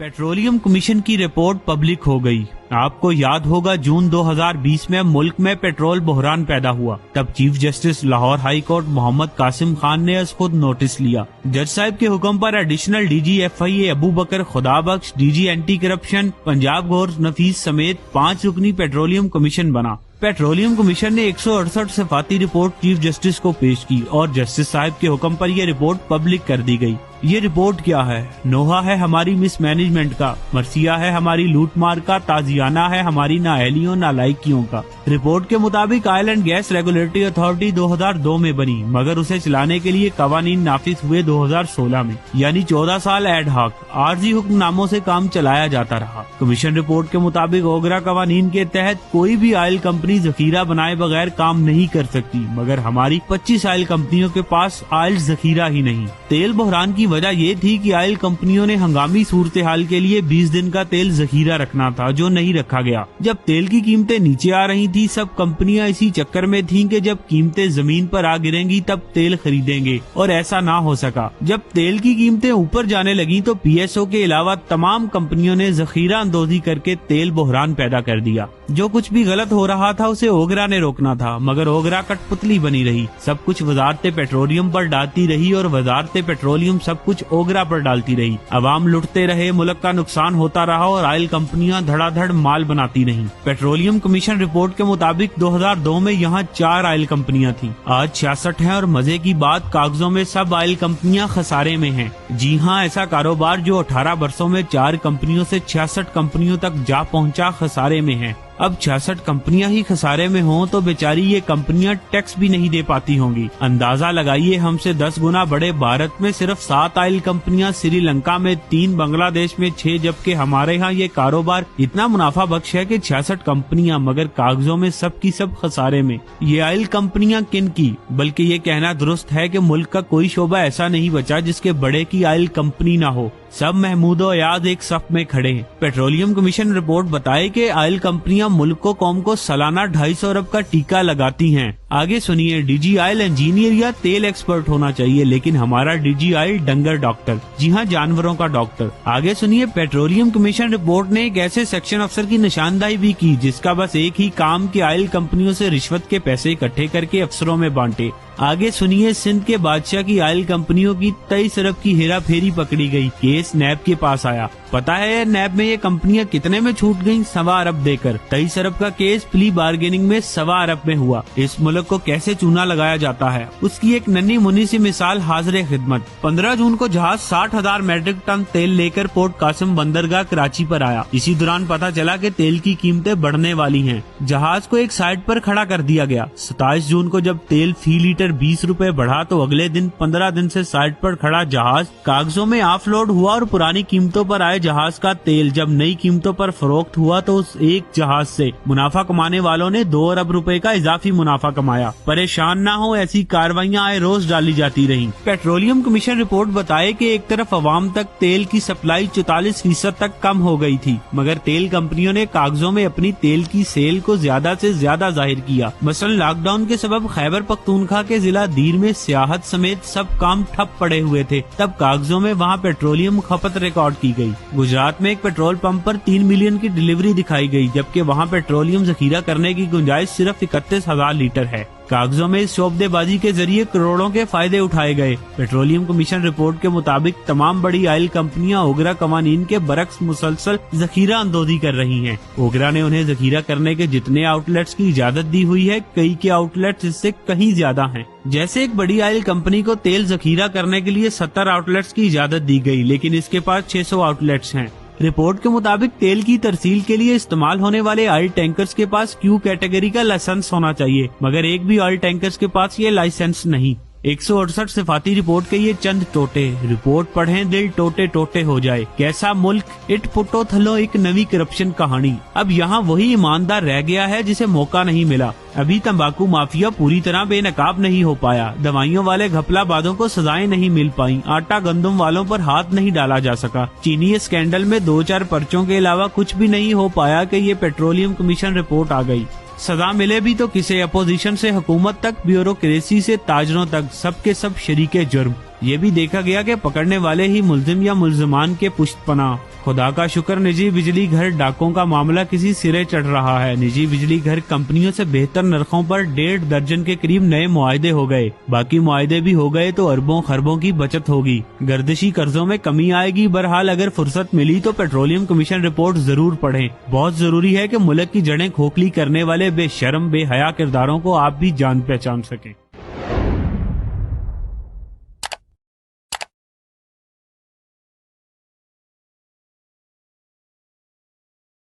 Petroleum commission की report public हो गई। आपको याद होगा जून 2020 में मुल्क में पेट्रोल बहरान पैदा हुआ। तब chief justice Lahore high court Mohammad Qasim Khan ने इस खुद नोटिस लिया। जज साहब के हुक्म पर additional DG FIA Abu Bakar Khudabakhsh, DG anti corruption Punjab Gauhar Nafees समेत 5 रुकनी पेट्रोलियम कमीशन बना। पेट्रोलियम कमीशन ने 168 सफाती रिपोर्ट चीफ जस्टिस को पेश की और जस्टिस साहब के हुक्म पर यह रिपोर्ट पब्लिक कर दी गई। ये रिपोर्ट क्या है? नोहा है हमारी मिसमैनेजमेंट का, मर्सिया है हमारी लूटमार का, ताजियाना है हमारी नाअहलियों नालायकियों का। रिपोर्ट के मुताबिक oil and gas regulatory authority 2002 में बनी, मगर उसे चलाने के लिए कवानीन नाफिज हुए 2016 में, यानी 14 साल एड हॉक आर्जी हुक्मनामों से काम चलाया जाता रहा। कमीशन रिपोर्ट के मुताबिक ओगरा कवानीन के तहत कोई भी ऑयल कंपनी जखीरा बनाए बगैर काम नहीं कर सकती, मगर हमारी 25 ऑयल कंपनियों के पास ऑयल जखीरा ही नहीं। तेल बहरान की वजह ये थी कि ऑयल कंपनियों ने हंगामी सूरत हाल के लिए 20 दिन का तेल जखीरा रखना था, जो नहीं रखा गया। जब तेल की कीमतें नीचे आ रही थी, सब कंपनियां इसी चक्कर में थीं कि जब कीमतें जमीन पर आ गिरेंगी तब तेल खरीदेंगे, और ऐसा ना हो सका। जब तेल की कीमतें ऊपर जाने लगी तो PSO के अलावा तमाम कंपनियों ने जखीरा अंदोजी करके तेल बहरान पैदा कर दिया। जो कुछ भी गलत हो रहा था उसे ओगरा ने रोकना था, मगर ओगरा कठपुतली बनी रही। सब कुछ वजारत पेट्रोलियम पर डालती रही और वजारत पेट्रोलियम सब कुछ ओगरा पर डालती रही। अवाम लुटते रहे, मुल्क का नुकसान होता रहा और ऑयल कंपनियां धड़ाधड़ माल बनाती रहीं। पेट्रोलियम कमीशन रिपोर्ट के मुताबिक 2002 में यहाँ 4 ऑयल कंपनियां थीं। आज 66 हैं और मजे की बात, कागजों में सब ऑयल कंपनियां खसारे में हैं। जी हाँ, ऐसा कारोबार जो 18 वर्षों में 4 कंपनियों से 66 कंपनियों तक जा पहुँचा, खसारे में है। अब 66 कंपनियां ही खसारे में हों तो बेचारी ये कंपनियां टैक्स भी नहीं दे पाती होंगी। अंदाजा लगाइए, हमसे 10 गुना बड़े भारत में सिर्फ 7 ऑयल कंपनियां, श्रीलंका में 3, बांग्लादेश में 6, जबकि हमारे यहाँ ये कारोबार इतना मुनाफा बख्श है कि 66 कंपनियां, मगर कागजों में सब की सब खसारे में। ये ऑयल कंपनियां किन की? बल्कि ये कहना दुरुस्त है कि मुल्क का कोई शोबा ऐसा नहीं बचा जिसके बड़े की ऑयल कंपनी ना हो। सब महमूद और याद एक सफ में खड़े हैं। पेट्रोलियम कमीशन रिपोर्ट बताए कि ऑयल कंपनियां मुल्क को कौम को सालाना 250 अरब का टीका लगाती हैं। आगे सुनिए, डीजी ऑयल इंजीनियर या तेल एक्सपर्ट होना चाहिए, लेकिन हमारा डीजी ऑयल डंगर डॉक्टर, जी हाँ, जानवरों का डॉक्टर। आगे सुनिए, पेट्रोलियम कमीशन रिपोर्ट ने एक ऐसे सेक्शन अफसर की निशानदाही भी की जिसका बस एक ही काम कि ऑयल कंपनियों से रिश्वत के पैसे इकट्ठे करके अफसरों में बांटे। आगे सुनिए, सिंध के बादशाह की ऑयल कंपनियों की 23 अरब की हेरा फेरी पकड़ी गई। केस नैब के पास आया। पता है नैब में ये कंपनियां कितने में छूट गईं? 1.25 अरब देकर। 23 अरब का केस प्ली बार्गेनिंग में 1.25 अरब में हुआ। इस मुल्क को कैसे चूना लगाया जाता है, उसकी एक नन्ही मुन्नी सी मिसाल हाजिर खिदमत। 15 जून को जहाज 60,000 मैट्रिक टन तेल लेकर पोर्ट कासिम बंदरगाह कराची पर आया। इसी दौरान पता चला कि तेल की कीमतें बढ़ने वाली हैं। जहाज को एक साइड पर खड़ा कर दिया गया। 27 जून को जब तेल फी लीटर 20 रुपए बढ़ा तो अगले दिन 15 दिन से साइड पर खड़ा जहाज कागजों में ऑफलोड हुआ और पुरानी कीमतों पर आए जहाज का तेल जब नई कीमतों पर फरोख्त हुआ तो उस एक जहाज से मुनाफा कमाने वालों ने 2 अरब रुपए का इजाफी मुनाफा कमाया। परेशान ना हो, ऐसी कार्रवाइयां आए रोज डाली जाती रहीं। पेट्रोलियम कमीशन रिपोर्ट बताए कि एक तरफ अवाम तक तेल की सप्लाई 44% तक कम हो गई थी, मगर तेल कंपनियों ने कागजों में अपनी तेल की सेल को ज्यादा से ज्यादा जाहिर किया। मसलन लॉकडाउन के सबब खैबर पख्तूनख्वा के जिला दीर में सियाहत समेत सब काम ठप पड़े हुए थे। तब कागजों में वहाँ पेट्रोलियम खपत रिकॉर्ड की गई। गुजरात में एक पेट्रोल पंप पर 3 मिलियन की डिलीवरी दिखाई गई, जबकि वहाँ पेट्रोलियम जखीरा करने की गुंजाइश सिर्फ 31,000 लीटर है। कागजों में इस शोबदेबाजी के जरिए करोड़ों के फायदे उठाए गए। पेट्रोलियम कमीशन रिपोर्ट के मुताबिक तमाम बड़ी ऑयल कंपनियां ओगरा कवानीन के बरक्स मुसलसल जखीरा अंदोजी कर रही हैं। ओगरा ने उन्हें जखीरा करने के जितने आउटलेट्स की इजाजत दी हुई है, कई के आउटलेट्स इससे कहीं ज्यादा हैं। जैसे एक बड़ी ऑयल कंपनी को तेल जखीरा करने के लिए 70 आउटलेट्स की इजाजत दी गई, लेकिन इसके पास 600 आउटलेट्स हैं। रिपोर्ट के मुताबिक तेल की तरसील के लिए इस्तेमाल होने वाले ऑयल टैंकर्स के पास क्यू कैटेगरी का लाइसेंस होना चाहिए, मगर एक भी ऑयल टैंकर्स के पास ये लाइसेंस नहीं। 168 सिफाती रिपोर्ट के ये चंद टोटे। रिपोर्ट पढ़ें, दिल टोटे टोटे हो जाए। कैसा मुल्क, इट पुटो थलो एक नवी करप्शन कहानी। अब यहाँ वही ईमानदार रह गया है जिसे मौका नहीं मिला। अभी तंबाकू माफिया पूरी तरह बेनकाब नहीं हो पाया। दवाइयों वाले घपलाबाजों को सजाएं नहीं मिल पाई। आटा गंदम वालों पर हाथ नहीं डाला जा सका। चीनी स्कैंडल में 2-4 पर्चों के अलावा कुछ भी नहीं हो पाया कि ये पेट्रोलियम कमीशन रिपोर्ट आ गई। सजा मिले भी तो किसे, अपोजिशन से हुकूमत तक, ब्यूरोक्रेसी से ताजरों तक, सबके सब शरीके जुर्म। ये भी देखा गया कि पकड़ने वाले ही मुल्जिम या मुल्जिमान के पुश्तपनाह। खुदा का शुक्र निजी बिजली घर डाकों का मामला किसी सिरे चढ़ रहा है। निजी बिजली घर कंपनियों से बेहतर नरखों पर 1.5 दर्जन के करीब नए मुआहदे हो गए। बाकी मुआहदे भी हो गए तो अरबों खरबों की बचत होगी, गर्दिशी कर्जों में कमी आएगी। बहरहाल अगर फुर्सत मिली तो पेट्रोलियम कमीशन रिपोर्ट जरूर पढ़ें। बहुत जरूरी है कि मुल्क की जड़ें खोखली करने वाले बेशर्म बेहया किरदारों को आप भी जान पहचान सकें।